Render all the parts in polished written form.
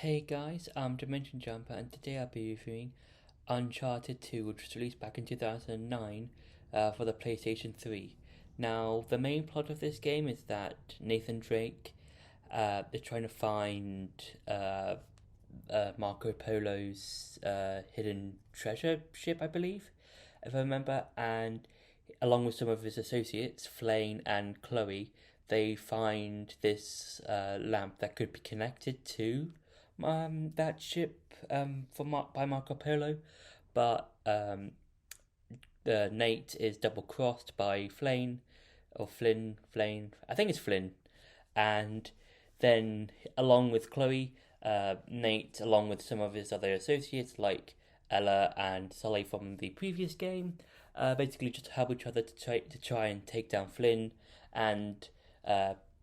Hey guys, I'm Dimension Jumper, and today I'll be reviewing Uncharted 2, which was released back in 2009 for the PlayStation 3. Now, the main plot of this game is that Nathan Drake is trying to find Marco Polo's hidden treasure ship, I believe, if I remember, and along with some of his associates, Flane and Chloe, they find this lamp that could be connected to that ship by Marco Polo, but Nate is double crossed by Flane or Flane. I think it's Flynn, and then along with Chloe, Nate, along with some of his other associates like Ella and Sully from the previous game, basically just help each other to try and take down Flynn and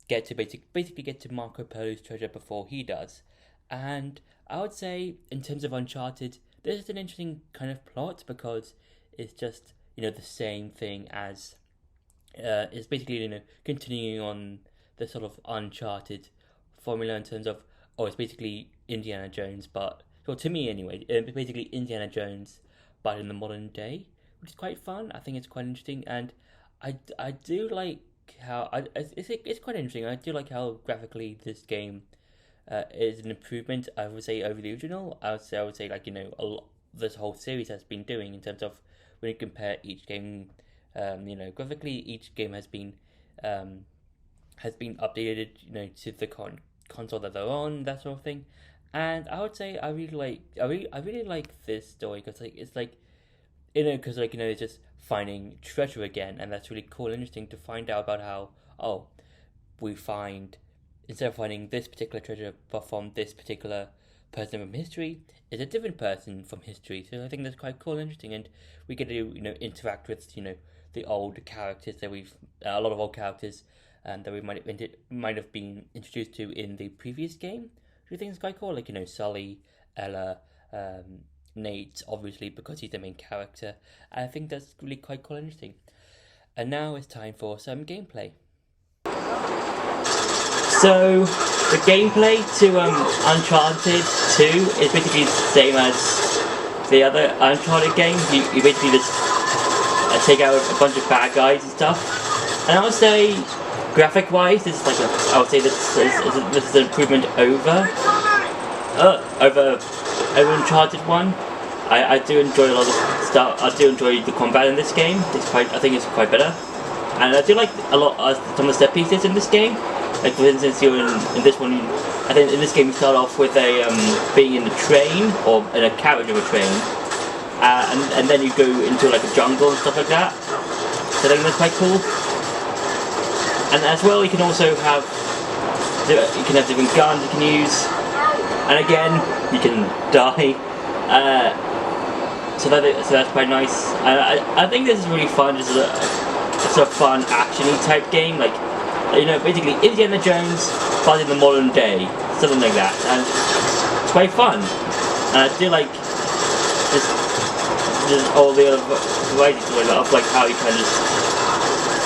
get to basically get to Marco Polo's treasure before he does. And I would say, in terms of Uncharted, this is an interesting kind of plot because it's just the same thing as it's basically continuing on the sort of Uncharted formula in terms of it's basically Indiana Jones, but well, to me anyway, it's basically Indiana Jones, but in the modern day, which is quite fun. I think it's quite interesting, and I do like how it's quite interesting. I do like how graphically this game is an improvement, I would say, over the original. I would say like this whole series has been doing in terms of when you compare each game. Graphically, each game has been updated, to the console that they're on, that sort of thing. And I would say I really like this story because it's just finding treasure again, and that's really cool and interesting to find out about how we find, instead of finding this particular treasure but from this particular person from history, is a different person from history. So I think that's quite cool and interesting, and we get to interact with the old characters that we've a lot of old characters that we might have been introduced to in the previous game, which I think is quite cool. Like Sully, Ella, Nate, obviously because he's the main character. And I think that's really quite cool and interesting. And now it's time for some gameplay. So the gameplay to Uncharted 2 is basically the same as the other Uncharted games. You basically just take out a bunch of bad guys and stuff. And I would say, graphic-wise, I would say this is an improvement over Uncharted 1. I do enjoy a lot of stuff. I do enjoy the combat in this game. I think it's quite better. And I do like a lot of some of the set pieces in this game. Like for instance, you're in this one. I think in this game you start off with being in the train or in a carriage of a train, and then you go into like a jungle and stuff like that. So I think that's quite cool. And as well, you can also have different guns you can use, and again you can die. So that's quite nice. I think this is really fun. This is a sort of fun actiony type game, like basically Indiana Jones but in the modern day, something like that, and it's quite fun. And I do like just all the other varieties of like how you kind of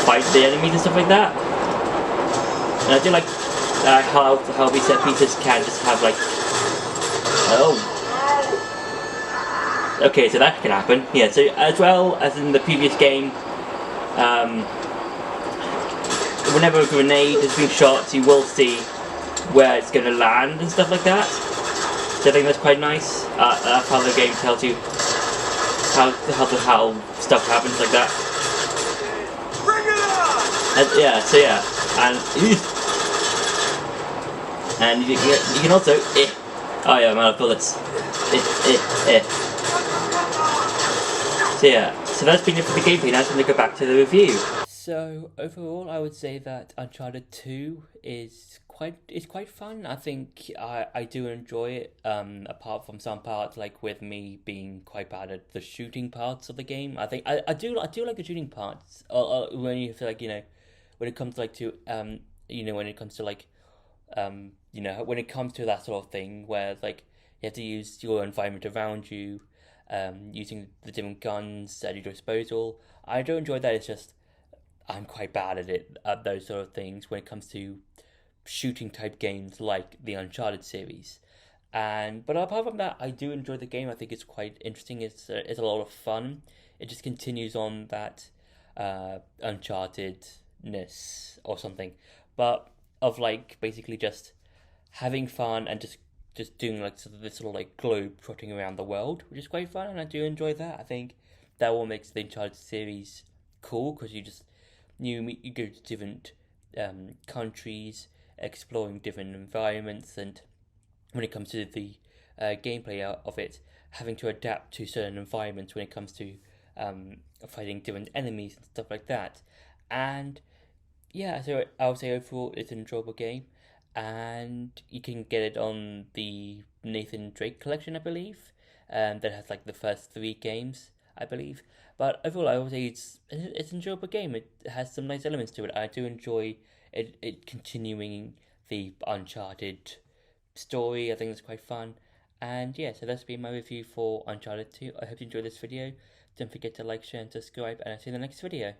fight the enemies and stuff like that. And I do like how these set pieces can just have like okay, so that can happen. Yeah, so as well as in the previous game, whenever a grenade has been shot, you will see where it's going to land and stuff like that. So I think that's quite nice. That's how the game tells you how stuff happens like that. Bring it on! And you can also oh yeah, I'm out of bullets. So that's been it for the gameplay. Now it's time to go back to the review. So overall, I would say that Uncharted 2 is quite fun. I think I do enjoy it. Apart from some parts, like with me being quite bad at the shooting parts of the game, I think I do like the shooting parts. When you feel like when it comes like to when it comes to like when it comes to that sort of thing where like you have to use your environment around you, using the different guns at your disposal. I do enjoy that. It's just I'm quite bad at those sort of things when it comes to shooting type games like the Uncharted series. And but apart from that, I do enjoy the game. I think it's quite interesting. It's a lot of fun. It just continues on that Unchartedness or something, but of like basically just having fun and just doing like sort of this sort of like globe trotting around the world, which is quite fun, and I do enjoy that. I think that what makes the Uncharted series cool because you go to different countries, exploring different environments, and when it comes to the gameplay of it, having to adapt to certain environments when it comes to fighting different enemies and stuff like that. And yeah, so I would say overall it's an enjoyable game, and you can get it on the Nathan Drake collection, I believe, that has like the first three games, I believe. But overall, I would say it's an enjoyable game. It has some nice elements to it. I do enjoy it continuing the Uncharted story. I think it's quite fun. And yeah, so that's been my review for Uncharted 2. I hope you enjoyed this video. Don't forget to like, share, and subscribe, and I'll see you in the next video.